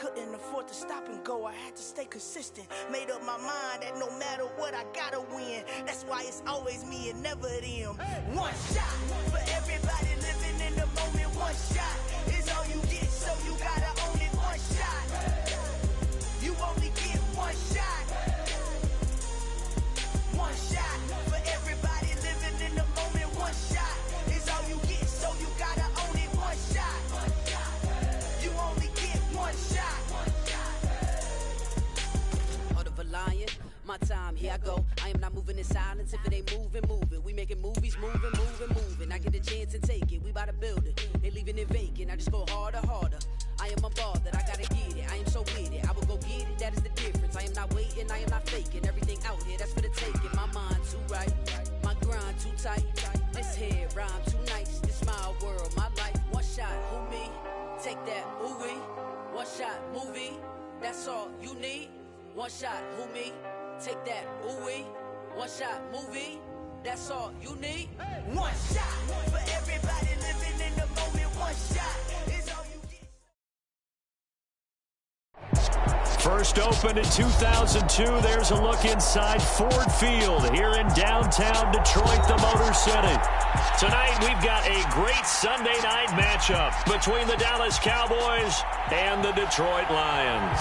couldn't afford to stop and go. I had to stay consistent. Made up my mind that no matter what, I gotta win. That's why it's always me and never them. One shot for everybody living in the moment. One shot is all you get, so you gotta own it. One shot. You only get one shot. One shot for everybody living in the moment. One shot is all you get, so you gotta own it. One shot. You only get one shot. Heart of a lion, my time, here I go. I am not moving in silence. If it ain't moving, move it. We making movies, moving. I get a chance and take it. We bout to build it. Ain't leaving it vacant. I just go harder. I am a ball that I gotta get it. I am so with it. I will go get it. That is the difference. I am not waiting. I am not faking. Everything out here, that's for the taking. My mind too right. My grind too tight. This here rhyme too nice. This my world, my life. One shot, who me? Take that, ooh wee. One shot, movie. That's all you need. One shot, who me? Take that, ooh wee. One shot, movie. That's all you need. One shot for everybody living in the moment. One shot is all you get. First opened in 2002. There's a look inside Ford Field here in downtown Detroit, the Motor City. Tonight we've got a great Sunday night matchup between the Dallas Cowboys and the Detroit Lions.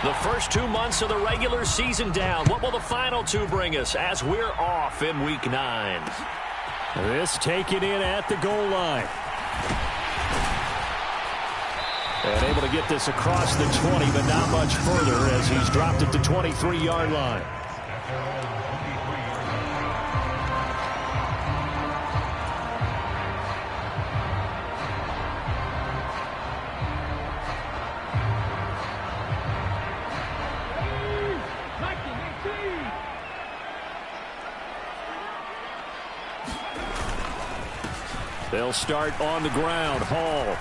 The first 2 months of the regular season down. What will the final two bring us as we're off in Week 9? This taken in at the goal line. And able to get this across the 20, but not much further as he's dropped it to 23-yard line. They'll start on the ground. Hall.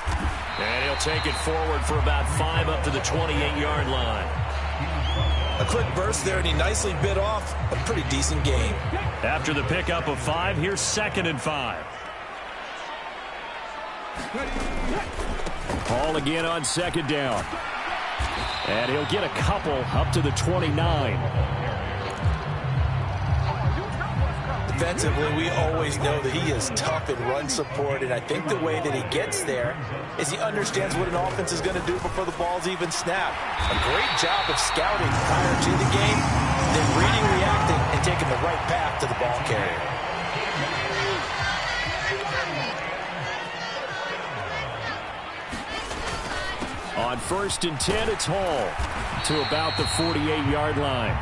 And he'll take it forward for about 5 up to the 28-yard line. A quick burst there, and he nicely bit off a pretty decent gain. After the pickup of 5, here's 2nd and 5. Hall again on 2nd down. And he'll get a couple up to the 29. Defensively, we always know that he is tough in run support, and I think the way that he gets there is he understands what an offense is going to do before the ball's even snapped. A great job of scouting prior to the game, then reading, reacting, and taking the right path to the ball carrier. On 1st and 10, it's Hall to about the 48-yard line.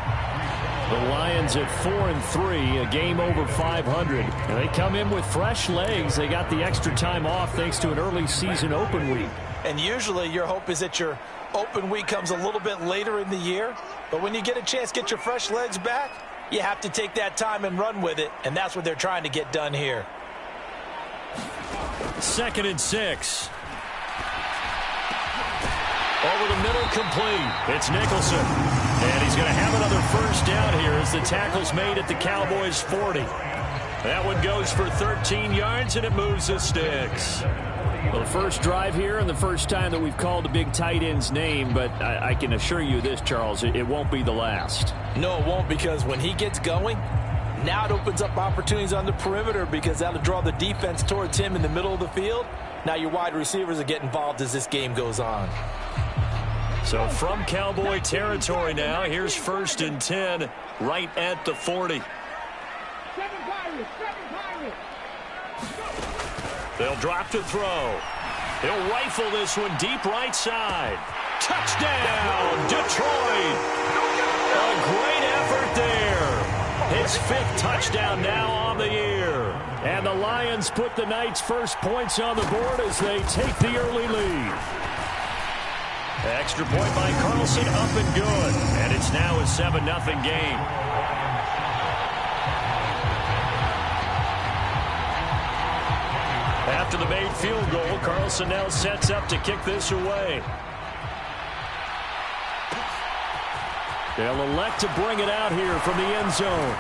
The Lions at 4-3, a game over 500. And they come in with fresh legs. They got the extra time off thanks to an early season open week. And usually your hope is that your open week comes a little bit later in the year. But when you get a chance to get your fresh legs back, you have to take that time and run with it. And that's what they're trying to get done here. 2nd and 6. Over the middle, complete. It's Nicholson. And he's going to have another first down here as the tackle's made at the Cowboys' 40. That one goes for 13 yards, and it moves the sticks. Well, the first drive here and the first time that we've called a big tight end's name, but I can assure you this, Charles, it won't be the last. No, it won't, because when he gets going, now it opens up opportunities on the perimeter because that'll draw the defense towards him in the middle of the field. Now your wide receivers will get involved as this game goes on. So from Cowboy territory now, here's 1st and 10 right at the 40. They'll drop to throw. He'll rifle this one deep right side. Touchdown, Detroit! A great effort there. His 5th touchdown now on the year. And the Lions put the night's first points on the board as they take the early lead. Extra point by Carlson, up and good. And it's now a 7-0 game. After the made field goal, Carlson now sets up to kick this away. They'll elect to bring it out here from the end zone.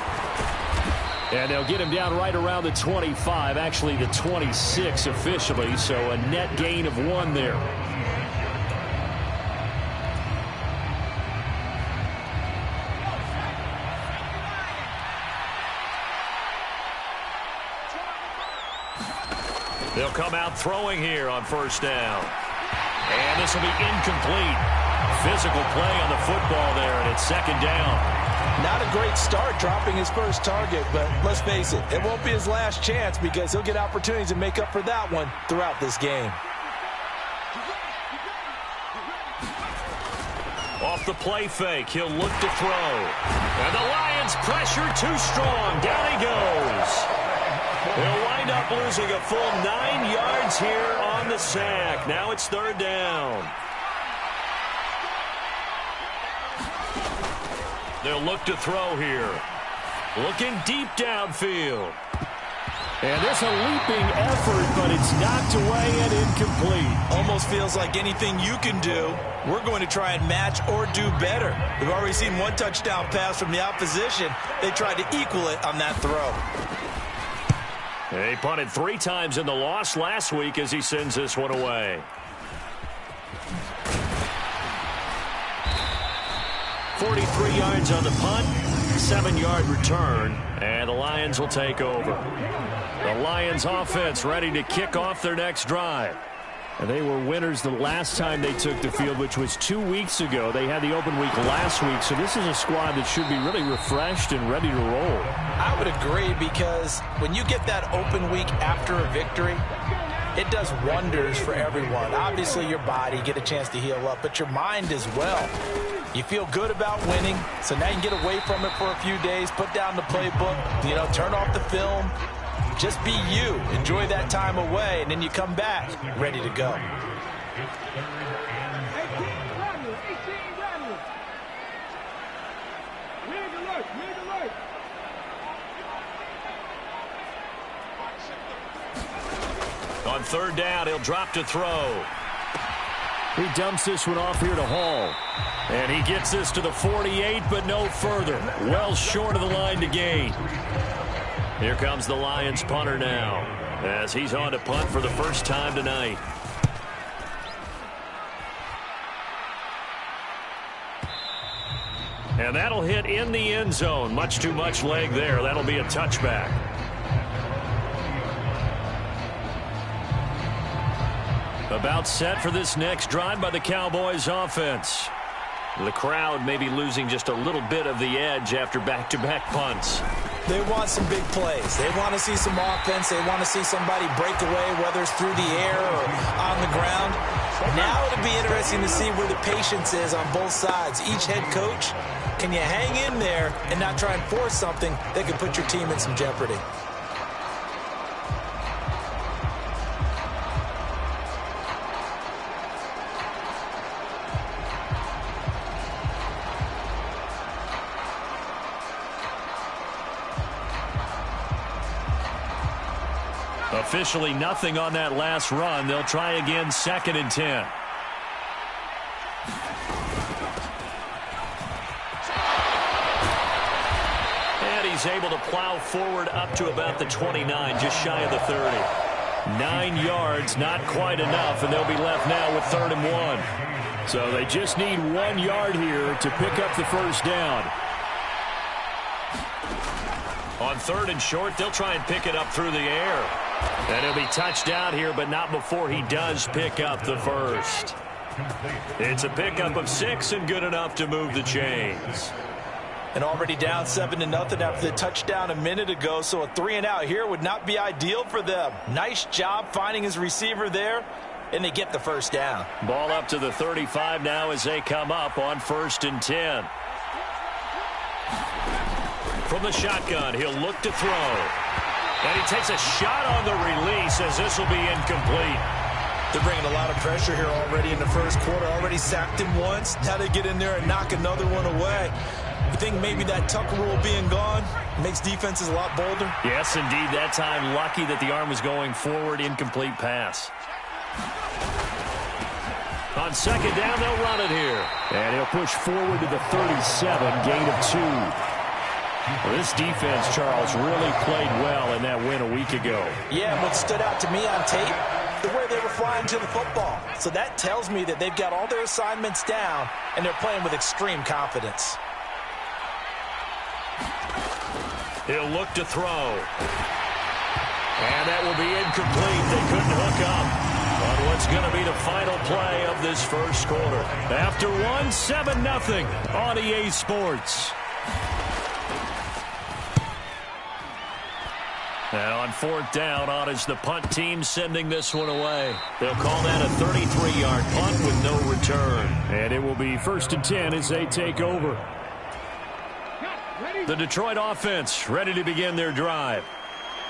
And they'll get him down right around the 25, actually the 26 officially, so a net gain of 1 there. They'll come out throwing here on first down. And this will be incomplete. Physical play on the football there, and it's second down. Not a great start dropping his first target, but let's face it, it won't be his last chance because he'll get opportunities to make up for that one throughout this game. Off the play fake, he'll look to throw. And the Lions pressure too strong. Down he goes. They'll wind up losing a full 9 yards here on the sack. Now it's third down. They'll look to throw here. Looking deep downfield. And there's a leaping effort, but it's knocked away and incomplete. Almost feels like anything you can do, we're going to try and match or do better. We've already seen 1 touchdown pass from the opposition. They tried to equal it on that throw. He punted 3 times in the loss last week as he sends this one away. 43 yards on the punt, 7-yard return, and the Lions will take over. The Lions offense ready to kick off their next drive. And they were winners the last time they took the field, which was 2 weeks ago. They had the open week last week, so this is a squad that should be really refreshed and ready to roll. I would agree, because when you get that open week after a victory, it does wonders for everyone. Obviously, your body, get a chance to heal up, but your mind as well. You feel good about winning, so now you can get away from it for a few days, put down the playbook, turn off the film. Just be you. Enjoy that time away, and then you come back ready to go. On third down, he'll drop to throw. He dumps this one off here to Hall. And he gets this to the 48, but no further. Well short of the line to gain. Here comes the Lions punter now, as he's on to punt for the first time tonight. And that'll hit in the end zone. Much too much leg there. That'll be a touchback. About set for this next drive by the Cowboys offense. The crowd may be losing just a little bit of the edge after back-to-back punts. They want some big plays. They want to see some offense. They want to see somebody break away, whether it's through the air or on the ground. Now it'll be interesting to see where the patience is on both sides. Each head coach, can you hang in there and not try and force something that could put your team in some jeopardy? Officially nothing on that last run. They'll try again, 2nd and 10. And he's able to plow forward up to about the 29, just shy of the 30. 9 yards, not quite enough, and they'll be left now with 3rd and 1. So they just need 1 yard here to pick up the first down. On 3rd and short, they'll try and pick it up through the air. And he'll be touched out here, but not before he does pick up the first. It's a pickup of 6 and good enough to move the chains. And already down 7-0 after the touchdown a minute ago, so a 3-and-out here would not be ideal for them. Nice job finding his receiver there, and they get the first down. Ball up to the 35 now as they come up on 1st and 10. From the shotgun, he'll look to throw. And he takes a shot on the release as this will be incomplete. They're bringing a lot of pressure here already in the first quarter. Already sacked him once. Now they get in there and knock another one away. You think maybe that Tucker rule being gone makes defenses a lot bolder? Yes, indeed. That time, lucky that the arm was going forward. Incomplete pass. On second down, they'll run it here. And he'll push forward to the 37, gain of 2. Well, this defense, Charles, really played well in that win a week ago. Yeah, what stood out to me on tape, the way they were flying to the football. So that tells me that they've got all their assignments down, and they're playing with extreme confidence. He'll look to throw. And that will be incomplete. They couldn't hook up on what's going to be the final play of this first quarter. After one, 7-0 on EA Sports. Now on fourth down, on is the punt team sending this one away. They'll call that a 33-yard punt with no return. And it will be 1st and 10 as they take over. The Detroit offense ready to begin their drive.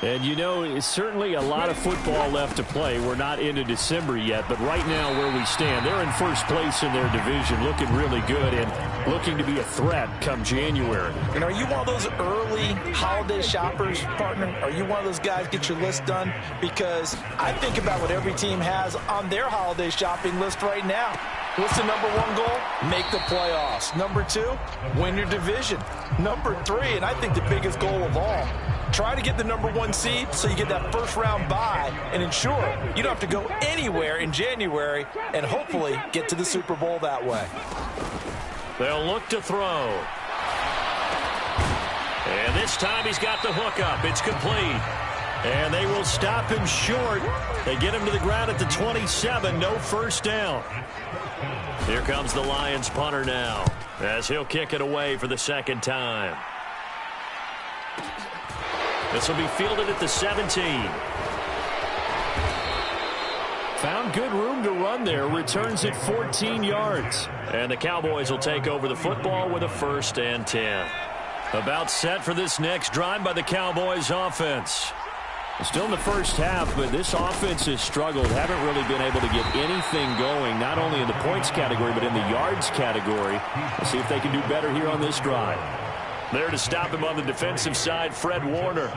And, you know, it's certainly a lot of football left to play. We're not into December yet, but right now where we stand, they're in first place in their division, looking really good and looking to be a threat come January. And are you one of those early holiday shoppers, partner? Are you one of those guys get your list done? Because I think about what every team has on their holiday shopping list right now. What's the number one goal? Make the playoffs. Number 2, win your division. Number 3, and I think the biggest goal of all, try to get the number 1 seed so you get that first-round bye and ensure you don't have to go anywhere in January and hopefully get to the Super Bowl that way. They'll look to throw. And this time he's got the hook up. It's complete. And they will stop him short. They get him to the ground at the 27. No first down. Here comes the Lions punter now as he'll kick it away for the second time. This will be fielded at the 17. Found good room to run there. Returns it 14 yards. And the Cowboys will take over the football with a 1st and 10. About set for this next drive by the Cowboys offense. Still in the first half, but this offense has struggled. Haven't really been able to get anything going, not only in the points category, but in the yards category. We'll see if they can do better here on this drive. There to stop him on the defensive side, Fred Warner.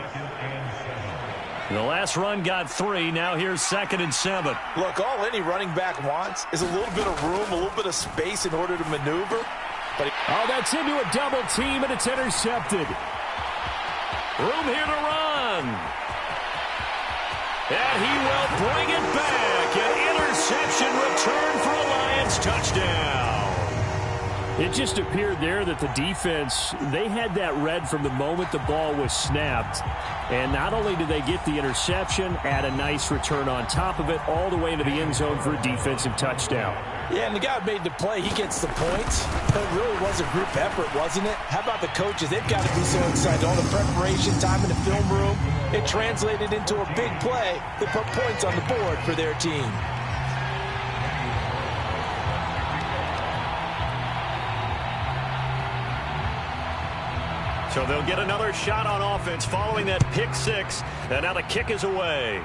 The last run got 3. Now here's 2nd and 7. Look, all any running back wants is a little bit of room, a little bit of space in order to maneuver. But that's into a double team, and it's intercepted. Room here to run. And he will bring it back. An interception return for a Lions touchdown. It just appeared there that the defense, they had that read from the moment the ball was snapped. And not only did they get the interception, add a nice return on top of it, all the way into the end zone for a defensive touchdown. Yeah, and the guy who made the play, he gets the points. But it really was a group effort, wasn't it? How about the coaches? They've got to be so excited. All the preparation time in the film room, it translated into a big play that put points on the board for their team. So they'll get another shot on offense following that pick 6. And now the kick is away.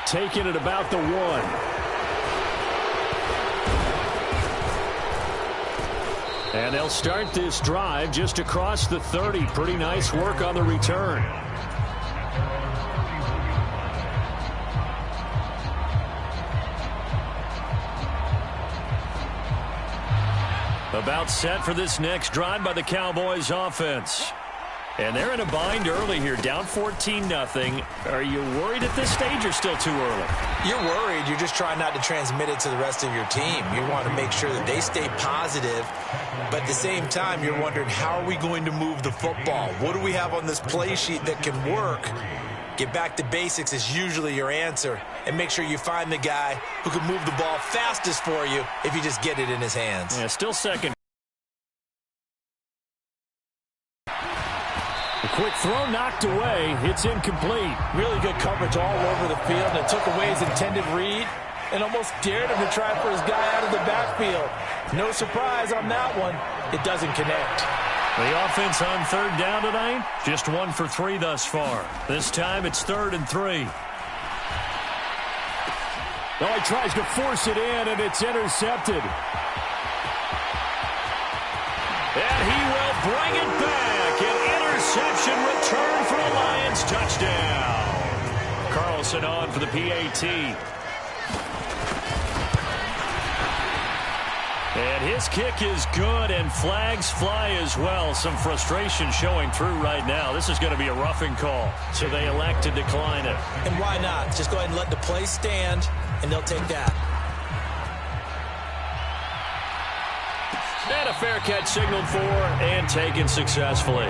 Taking it about the 1. And they'll start this drive just across the 30. Pretty nice work on the return. About set for this next drive by the Cowboys offense. And they're in a bind early here, down 14-0. Are you worried at this stage or still too early? You're worried. You're just trying not to transmit it to the rest of your team. You want to make sure that they stay positive. But at the same time, you're wondering, how are we going to move the football? What do we have on this play sheet that can work? Get back to basics is usually your answer. And make sure you find the guy who can move the ball fastest for you if you just get it in his hands. Yeah, still second. A quick throw knocked away. It's incomplete. Really good coverage all over the field. And it took away his intended read and almost dared him to try for his guy out of the backfield. No surprise on that one. It doesn't connect. The offense on 3rd down tonight, just 1 for 3 thus far. This time it's 3rd and 3. Oh, he tries to force it in, and it's intercepted. And bring it back. An interception return for a Lions touchdown. Carlson on for the PAT. And his kick is good, and flags fly as well. Some frustration showing through right now. This is going to be a roughing call, so they elect to decline it. And why not? Just go ahead and let the play stand, and they'll take that. And a fair catch signaled for and taken successfully.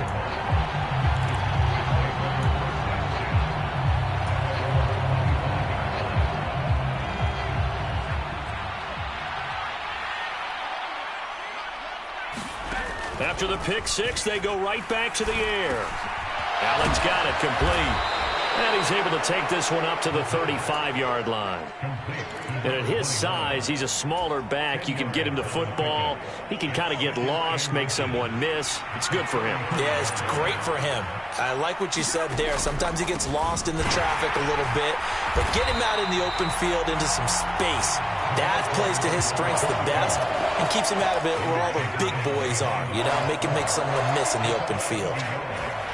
After the pick six, they go right back to the air. Allen's got it complete. And he's able to take this one up to the 35-yard line. And at his size, he's a smaller back. You can get him the football. He can kind of get lost, make someone miss. It's good for him. Yeah, it's great for him. I like what you said there. Sometimes he gets lost in the traffic a little bit. But get him out in the open field into some space. That plays to his strengths the best and keeps him out of it where all the big boys are. You know, make someone miss in the open field.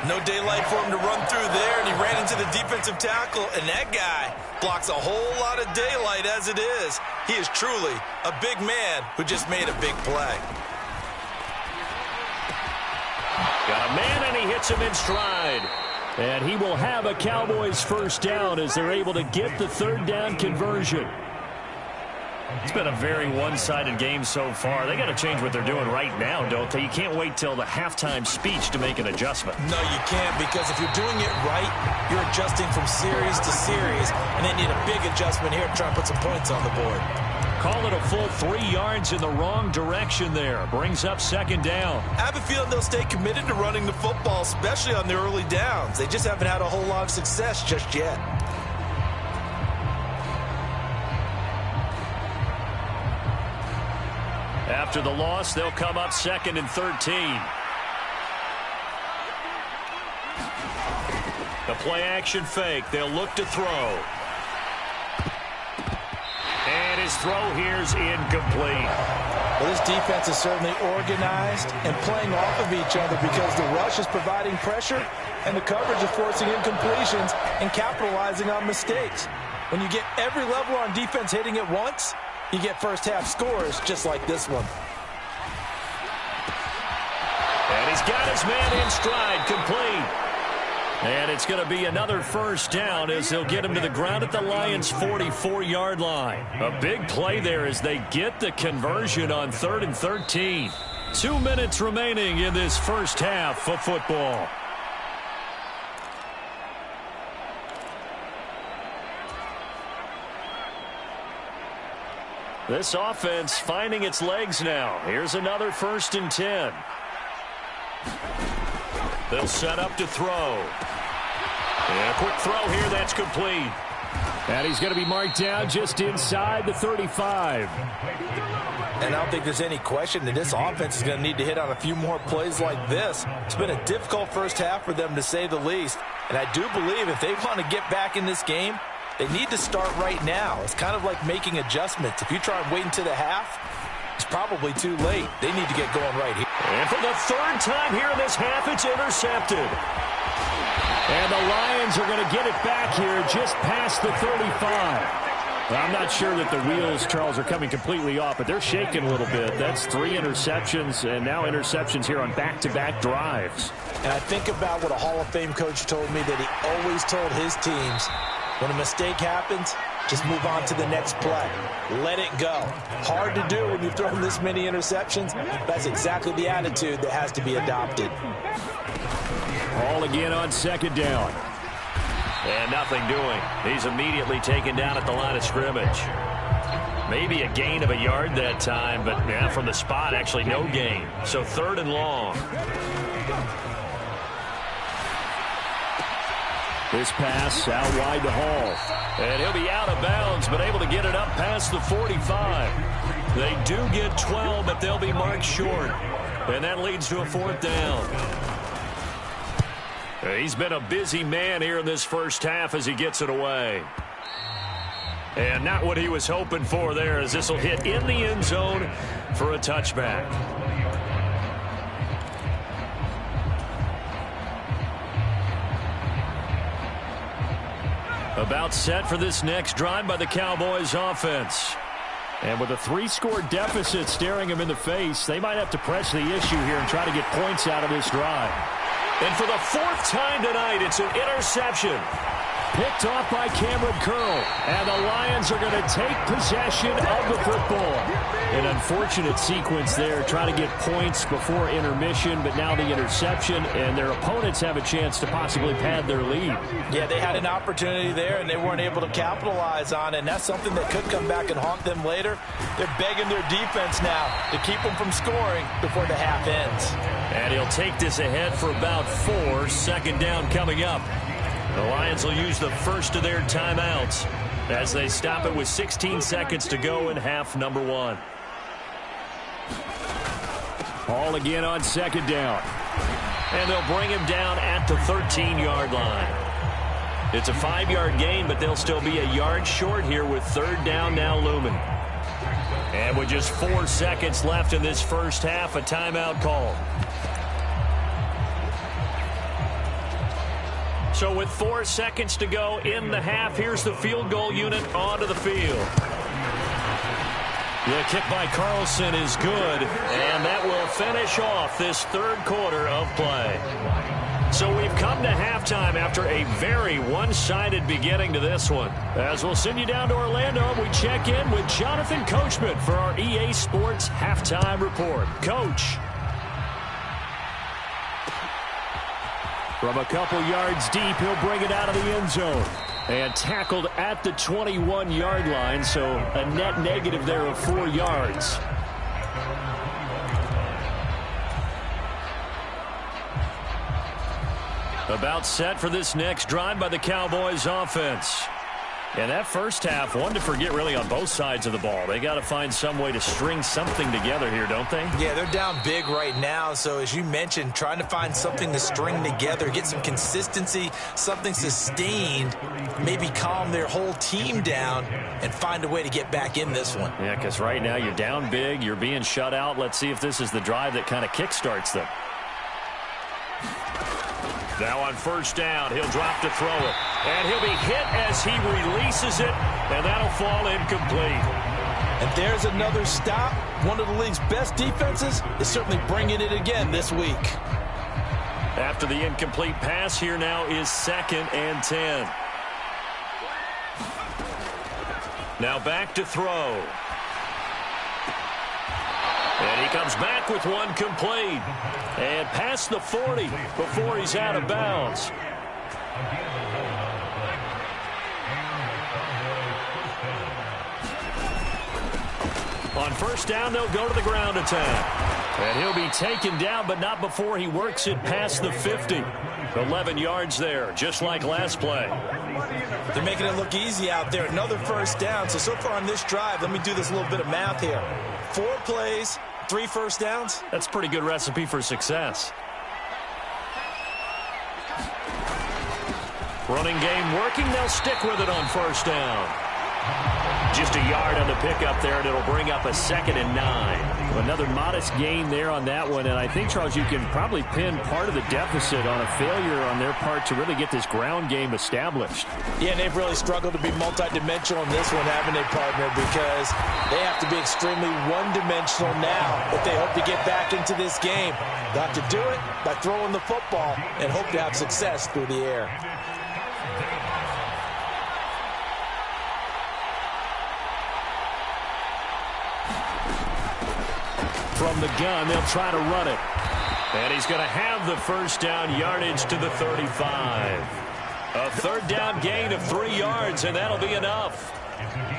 No daylight for him to run through there, and he ran into the defensive tackle, and that guy blocks a whole lot of daylight as it is. He is truly a big man who just made a big play. Got a man, and he hits him in stride. And he will have a Cowboys first down as they're able to get the third down conversion. It's been a very one-sided game so far. They got to change what they're doing right now, don't they? You can't wait till the halftime speech to make an adjustment. No, you can't, because if you're doing it right, you're adjusting from series to series, and they need a big adjustment here to try and put some points on the board. Call it a full 3 yards in the wrong direction there. Brings up second down. I have a feeling they'll stay committed to running the football, especially on the early downs. They just haven't had a whole lot of success just yet. After the loss, they'll come up 2nd and 13. The play-action fake. They'll look to throw. And his throw here's incomplete. Well, this defense is certainly organized and playing off of each other because the rush is providing pressure and the coverage is forcing incompletions and capitalizing on mistakes. When you get every level on defense hitting at once, you get first-half scores just like this one. And he's got his man in stride, complete. And it's going to be another first down as they'll get him to the ground at the Lions' 44-yard line. A big play there as they get the conversion on 3rd and 13. 2 minutes remaining in this first half of football. This offense finding its legs now. Here's another 1st and 10. They'll set up to throw. And a quick throw here, that's complete. And he's going to be marked down just inside the 35. And I don't think there's any question that this offense is going to need to hit on a few more plays like this. It's been a difficult first half for them, to say the least. And I do believe if they want to get back in this game, they need to start right now. It's kind of like making adjustments. If you try and wait until the half, it's probably too late. They need to get going right here. And for the 3rd time here in this half, it's intercepted. And the Lions are going to get it back here just past the 35. Well, I'm not sure that the wheels, Charles, are coming completely off, but they're shaking a little bit. That's 3 interceptions, and now interceptions here on back-to-back drives. And I think about what a Hall of Fame coach told me that he always told his teams, when a mistake happens, just move on to the next play. Let it go. Hard to do when you've thrown this many interceptions. That's exactly the attitude that has to be adopted. Ball again on 2nd down. And nothing doing. He's immediately taken down at the line of scrimmage. Maybe a gain of a yard that time, but yeah, from the spot, actually no gain. So 3rd and long. This pass out wide to Hall. And he'll be out of bounds, but able to get it up past the 45. They do get 12, but they'll be marked short. And that leads to a 4th down. He's been a busy man here in this first half as he gets it away. And not what he was hoping for there, as this will hit in the end zone for a touchback. About set for this next drive by the Cowboys offense. And with a 3-score deficit staring them in the face, they might have to press the issue here and try to get points out of this drive. And for the 4th time tonight, it's an interception. Picked off by Cameron Curl. And the Lions are going to take possession of the football. An unfortunate sequence there, trying to get points before intermission, but now the interception, and their opponents have a chance to possibly pad their lead. Yeah, they had an opportunity there, and they weren't able to capitalize on it, and that's something that could come back and haunt them later. They're begging their defense now to keep them from scoring before the half ends. And he'll take this ahead for about 4. Second down coming up. The Lions will use the first of their timeouts as they stop it with 16 seconds to go in half number 1. Ball again on second down. And they'll bring him down at the 13-yard line. It's a 5-yard gain, but they'll still be a yard short here with third down now looming. And with just 4 seconds left in this first half, a timeout call. So with 4 seconds to go in the half, here's the field goal unit onto the field. The kick by Carlson is good, and that will finish off this third quarter of play. So we've come to halftime after a very one-sided beginning to this one. As we'll send you down to Orlando, we check in with Jonathan Coachman for our EA Sports Halftime Report. Coach. From a couple yards deep, he'll bring it out of the end zone. And tackled at the 21-yard line, so a net negative there of 4 yards. About set for this next drive by the Cowboys offense. And that first half, one to forget really on both sides of the ball. They got to find some way to string something together here, don't they? Yeah, they're down big right now. So as you mentioned, trying to find something to string together, get some consistency, something sustained, maybe calm their whole team down and find a way to get back in this one. Yeah, because right now you're down big, you're being shut out. Let's see if this is the drive that kind of kickstarts them. Now on first down, he'll drop to throw it. And he'll be hit as he releases it, and that'll fall incomplete. And there's another stop. One of the league's best defenses is certainly bringing it again this week. After the incomplete pass, here now is 2nd and 10. Now back to throw. And he comes back with one complete. And past the 40 before he's out of bounds. On first down, they'll go to the ground attack. And he'll be taken down, but not before he works it past the 50. 11 yards there, just like last play. They're making it look easy out there. Another first down. So far on this drive, let me do this little bit of math here. 4 plays, 3 first downs. That's a pretty good recipe for success. Running game working. They'll stick with it on first down. Just a yard on the pickup there, and it'll bring up a 2nd and 9. Another modest gain there on that one, and I think, Charles, you can probably pin part of the deficit on a failure on their part to really get this ground game established. Yeah, and they've really struggled to be multidimensional in this one, haven't they, partner? Because they have to be extremely one-dimensional now if they hope to get back into this game. They'll have to do it by throwing the football and hope to have success through the air. From the gun, they'll try to run it. And he's going to have the first down yardage to the 35. A third down gain of 3 yards, and that'll be enough.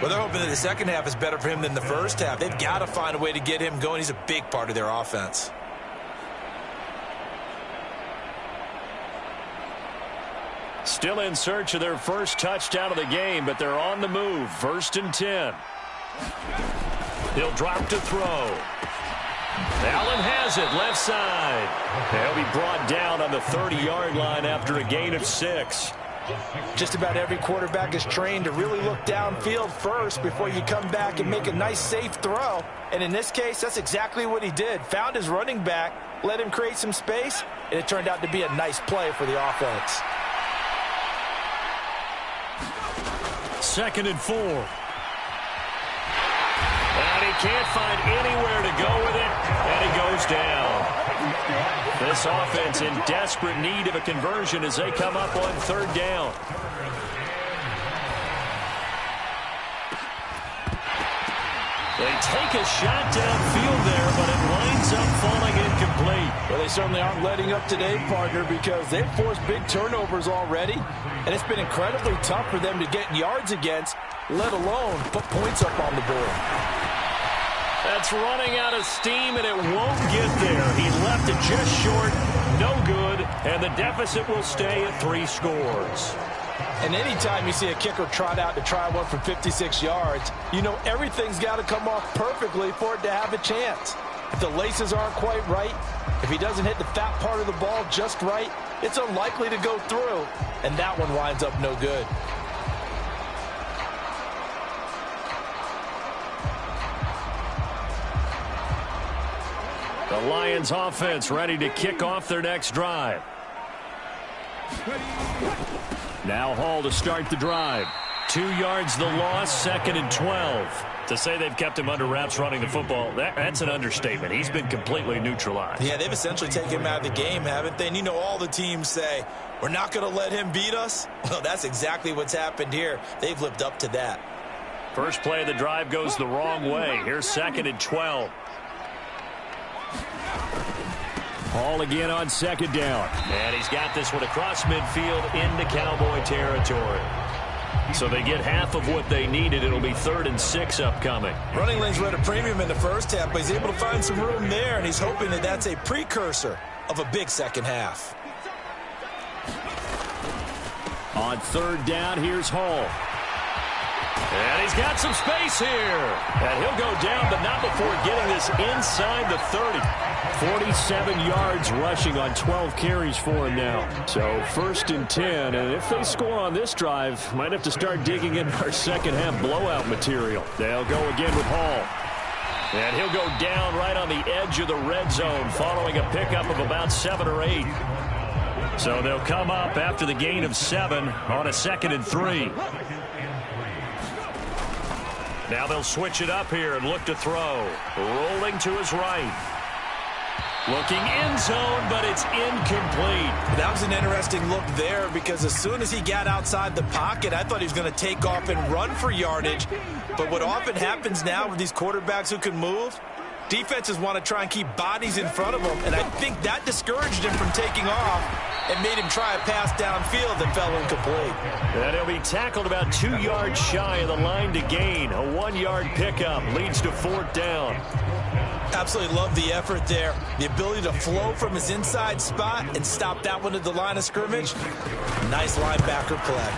Well, they're hoping that the second half is better for him than the first half. They've got to find a way to get him going. He's a big part of their offense. Still in search of their first touchdown of the game, but they're on the move. 1st and 10. He'll drop to throw. Allen has it, left side. He'll be brought down on the 30-yard line after a gain of 6. Just about every quarterback is trained to really look downfield first before you come back and make a nice, safe throw. And in this case, that's exactly what he did. Found his running back, let him create some space, and it turned out to be a nice play for the offense. 2nd and 4. And he can't find anywhere to go with it, and he goes down. This offense in desperate need of a conversion as they come up on 3rd down. They take a shot downfield there, but it winds up falling incomplete. Well, they certainly aren't letting up today, partner, because they've forced big turnovers already, and it's been incredibly tough for them to get yards against, let alone put points up on the board. That's running out of steam, and it won't get there. He left it just short, no good, and the deficit will stay at 3 scores. And anytime you see a kicker trot out to try one from 56 yards, you know everything's got to come off perfectly for it to have a chance. If the laces aren't quite right, if he doesn't hit the fat part of the ball just right, it's unlikely to go through, and that one winds up no good. The Lions offense ready to kick off their next drive. Now Hall to start the drive. 2 yards the loss, 2nd and 12. To say they've kept him under wraps running the football, that's an understatement. He's been completely neutralized. Yeah, they've essentially taken him out of the game, haven't they? And you know all the teams say, we're not going to let him beat us. Well, that's exactly what's happened here. They've lived up to that. First play of the drive goes the wrong way. Here's 2nd and 12. Hall again on 2nd down. And he's got this one across midfield into Cowboy territory. So they get half of what they needed. It'll be 3rd and 6 upcoming. Running lanes were at a premium in the first half, but he's able to find some room there, and he's hoping that that's a precursor of a big second half. On 3rd down, here's Hall. And he's got some space here. And he'll go down, but not before getting this inside the 30. 47 yards rushing on 12 carries for him now. So 1st and 10, and if they score on this drive, might have to start digging in our second half blowout material. They'll go again with Hall. And he'll go down right on the edge of the red zone following a pickup of about 7 or 8. So they'll come up after the gain of 7 on a 2nd and 3. Now they'll switch it up here and look to throw. Rolling to his right. Looking end zone, but it's incomplete. That was an interesting look there because as soon as he got outside the pocket, I thought he was going to take off and run for yardage. But what often happens now with these quarterbacks who can move, defenses want to try and keep bodies in front of them, and I think that discouraged him from taking off and made him try a pass downfield that fell incomplete. And he'll be tackled about 2 yards shy of the line to gain. A 1-yard pickup leads to 4th down. Absolutely love the effort there. The ability to flow from his inside spot and stop that one at the line of scrimmage. Nice linebacker play.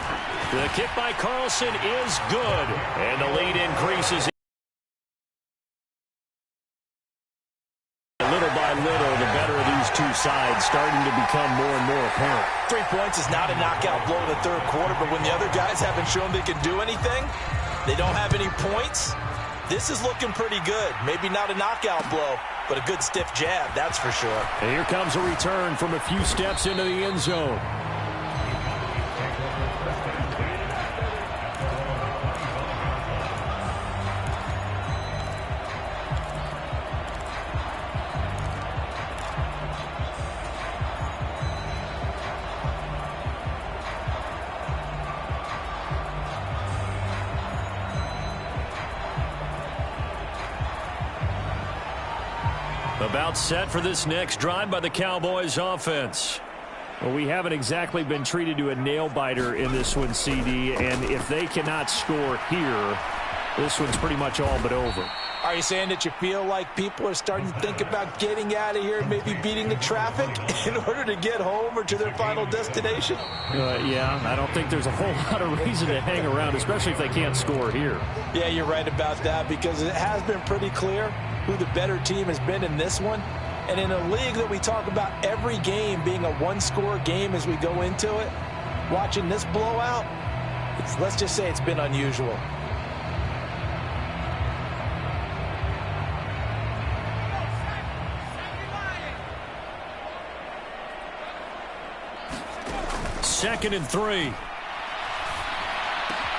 The kick by Carlson is good, and the lead increases. Little by little, the better of these two sides starting to become more and more apparent. 3 points is not a knockout blow in the 3rd quarter, but when the other guys haven't shown they can do anything, they don't have any points. This is looking pretty good. Maybe not a knockout blow, but a good stiff jab, that's for sure. And here comes a return from a few steps into the end zone. About set for this next drive by the Cowboys offense. Well, we haven't exactly been treated to a nail-biter in this one, CD, and if they cannot score here, this one's pretty much all but over. Are you saying that you feel like people are starting to think about getting out of here, maybe beating the traffic in order to get home or to their final destination? Yeah, I don't think there's a whole lot of reason to hang around, especially if they can't score here. Yeah, you're right about that because it has been pretty clear who the better team has been in this one. And in a league that we talk about every game being a one-score game as we go into it, watching this blowout, let's just say it's been unusual. Second and 3.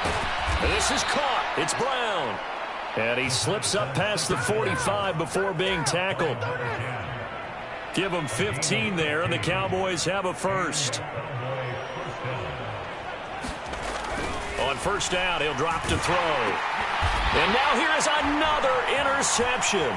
And this is caught. It's Brown. And he slips up past the 45 before being tackled. Give him 15 there, and the Cowboys have a first. On first down, he'll drop to throw. And now here is another interception.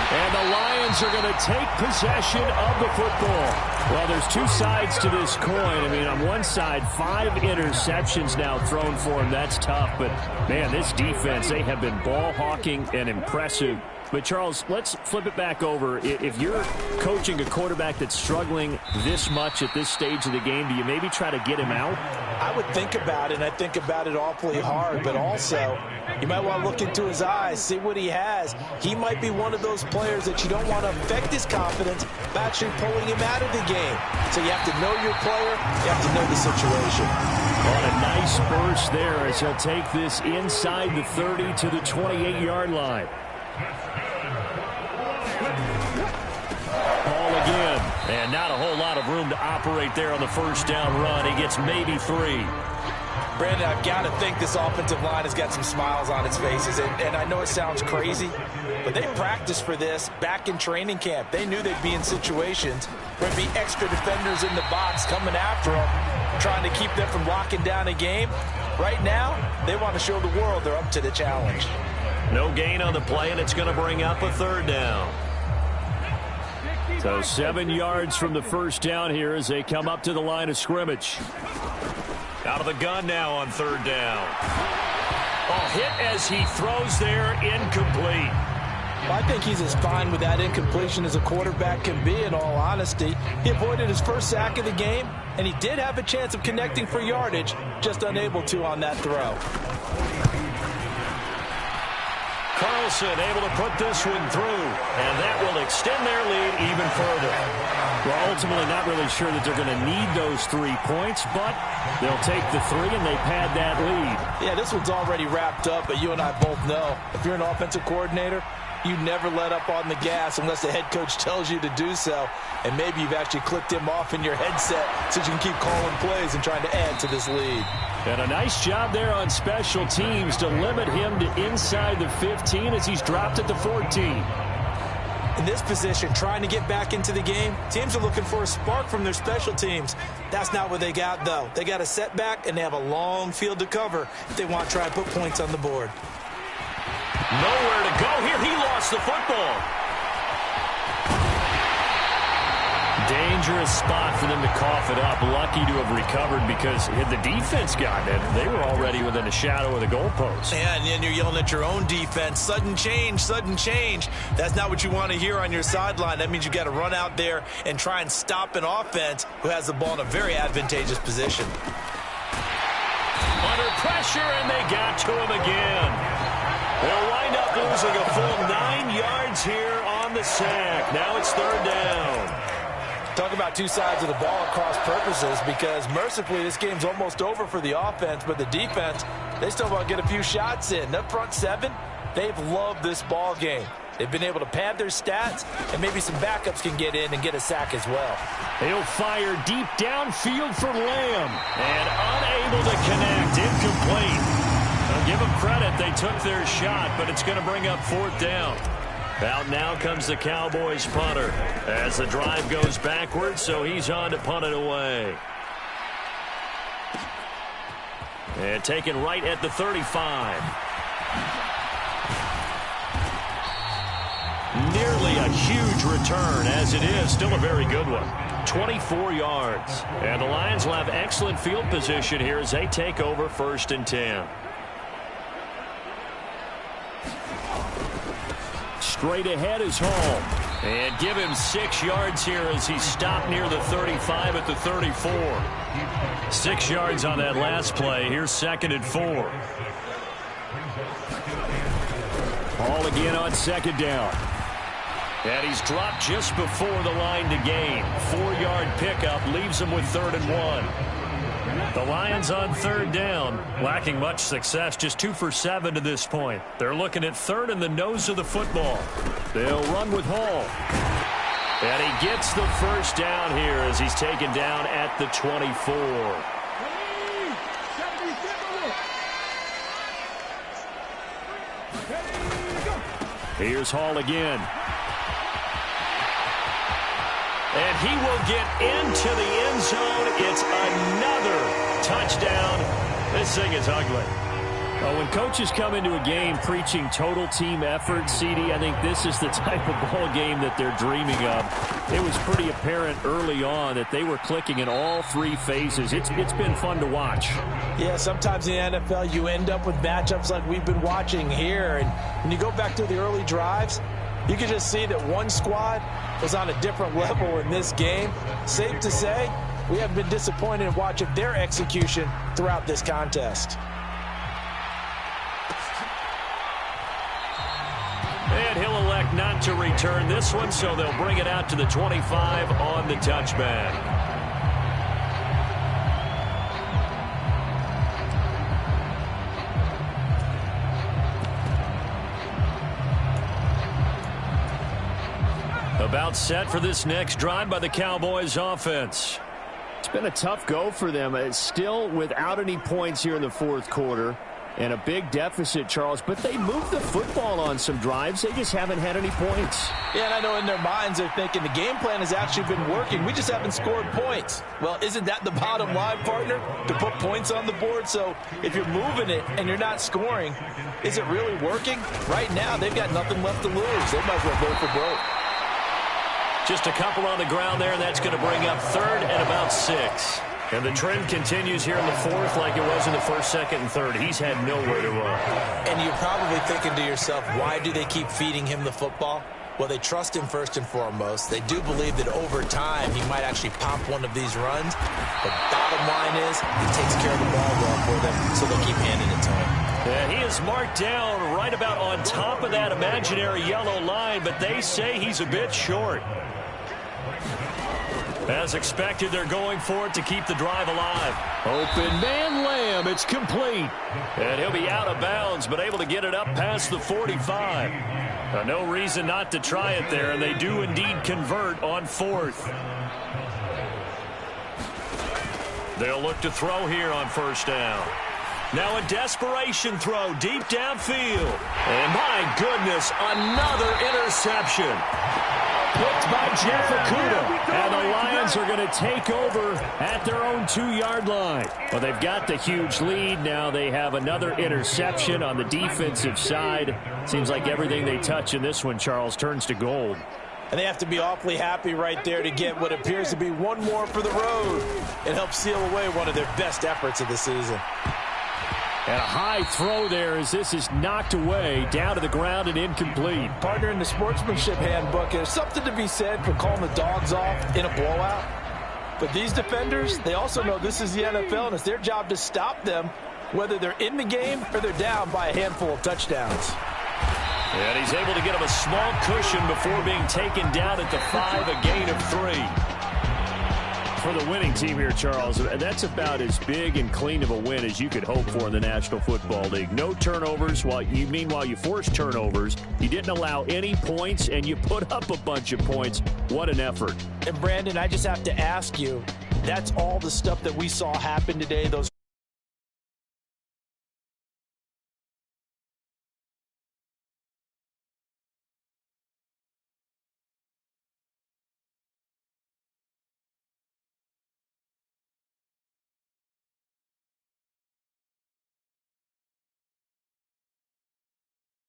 And the Lions are going to take possession of the football. Well, there's two sides to this coin. I mean, on one side, 5 interceptions now thrown for him. That's tough. But, man, this defense, they have been ball hawking and impressive. But, Charles, let's flip it back over. If you're coaching a quarterback that's struggling this much at this stage of the game, do you maybe try to get him out? I would think about it, and I think about it awfully hard. But also, you might want to look into his eyes, see what he has. He might be one of those players that you don't want to affect his confidence by actually pulling him out of the game. So you have to know your player. You have to know the situation. On a nice burst there as he'll take this inside the 30 to the 28-yard line. Ball again, and not a whole lot of room to operate there on the first down run. He gets maybe 3. Brandon, I've got to think this offensive line has got some smiles on its faces. And I know it sounds crazy, but they practiced for this back in training camp. They knew they'd be in situations where there'd be extra defenders in the box coming after them, trying to keep them from locking down a game. Right now, they want to show the world they're up to the challenge. No gain on the play, and it's going to bring up a third down. So 7 yards from the first down here as they come up to the line of scrimmage. Out of the gun now on third down. Oh, hit as he throws there, incomplete. Well, I think he's as fine with that incompletion as a quarterback can be, in all honesty. He avoided his first sack of the game, and he did have a chance of connecting for yardage, just unable to on that throw. Carlson able to put this one through, and that will extend their lead even further. Well, ultimately not really sure that they're going to need those 3 points, but they'll take the 3 and they pad that lead. Yeah, this one's already wrapped up, but you and I both know if you're an offensive coordinator, you never let up on the gas unless the head coach tells you to do so. And maybe you've actually clicked him off in your headset so you can keep calling plays and trying to add to this lead. And a nice job there on special teams to limit him to inside the 15 as he's dropped at the 14. In this position, trying to get back into the game, teams are looking for a spark from their special teams. That's not what they got, though. They got a setback, and they have a long field to cover if they want to try and put points on the board. Nowhere to go here. He lost the football. Dangerous spot for them to cough it up. Lucky to have recovered because had the defense gotten it, they were already within a shadow of the goalpost. Yeah, and then you're yelling at your own defense. Sudden change, sudden change. That's not what you want to hear on your sideline. That means you got to run out there and try and stop an offense who has the ball in a very advantageous position. Under pressure, and they got to him again. They'll wind up losing a full 9 yards here on the sack. Now it's third down. Talk about two sides of the ball at cross purposes, because mercifully this game's almost over for the offense, but the defense, they still want to get a few shots in. That front 7, they've loved this ball game. They've been able to pad their stats, and maybe some backups can get in and get a sack as well. He'll fire deep downfield for Lamb, and unable to connect, incomplete. I'll give them credit, they took their shot, but it's going to bring up fourth down. Out now comes the Cowboys punter as the drive goes backwards, so he's on to punt it away. And taken right at the 35. Nearly a huge return, as it is still a very good one. 24 yards. And the Lions will have excellent field position here as they take over 1st and 10. Straight ahead is Hall. And give him 6 yards here as he stopped near the 35 at the 34. 6 yards on that last play. Here's 2nd and 4. Hall again on 2nd down. And he's dropped just before the line to gain. 4-yard pickup leaves him with 3rd and 1. The Lions on 3rd down, lacking much success, just 2 for 7 to this point. They're looking at 3rd in the nose of the football. They'll run with Hall. And he gets the first down here as he's taken down at the 24. Here's Hall again. And he will get into the end zone. It's another touchdown. This thing is ugly. When coaches come into a game preaching total team effort, CD, I think this is the type of ball game that they're dreaming of. It was pretty apparent early on that they were clicking in all three phases. It's been fun to watch. Yeah, sometimes in the NFL you end up with matchups like we've been watching here. And when you go back to the early drives, you can just see that one squad was on a different level in this game. Safe to say, we have been disappointed in watching their execution throughout this contest. And he'll elect not to return this one, so they'll bring it out to the 25 on the touchback. About set for this next drive by the Cowboys offense. It's been a tough go for them. It's still without any points here in the fourth quarter. And a big deficit, Charles, but they moved the football on some drives. They just haven't had any points. Yeah, and I know in their minds they're thinking the game plan has actually been working. We just haven't scored points. Well, isn't that the bottom line, partner? To put points on the board? So if you're moving it and you're not scoring, is it really working? Right now, they've got nothing left to lose. They might as well go for broke. Just a couple on the ground there, and that's going to bring up third and about 6. And the trend continues here in the fourth like it was in the first, second, and third. He's had nowhere to run. And you're probably thinking to yourself, why do they keep feeding him the football? Well, they trust him first and foremost. They do believe that over time he might actually pop one of these runs. But bottom line is he takes care of the ball well for them, so they'll keep handing it to him. Yeah, he is marked down right about on top of that imaginary yellow line, but they say he's a bit short. As expected, they're going for it to keep the drive alive. Open man Lamb. It's complete. And he'll be out of bounds, but able to get it up past the 45. No reason not to try it there, and they do indeed convert on fourth. They'll look to throw here on first down. Now a desperation throw deep downfield. And my goodness, another interception. Picked by Jeff Okudah. And the Lions are going to take over at their own 2-yard line. Well, they've got the huge lead. Now they have another interception on the defensive side. Seems like everything they touch in this one, Charles, turns to gold. And they have to be awfully happy right there to get what appears to be one more for the road. It helps seal away one of their best efforts of the season. And a high throw there as this is knocked away, down to the ground and incomplete. Partner, in the sportsmanship handbook, there's something to be said for calling the dogs off in a blowout. But these defenders, they also know this is the NFL, and it's their job to stop them, whether they're in the game or they're down by a handful of touchdowns. And he's able to get him a small cushion before being taken down at the 5, a gain of 3. For the winning team here, Charles, that's about as big and clean of a win as you could hope for in the National Football League. No turnovers. Meanwhile, you forced turnovers. You didn't allow any points, and you put up a bunch of points. What an effort. And, Brandon, I just have to ask you, that's all the stuff that we saw happen today, those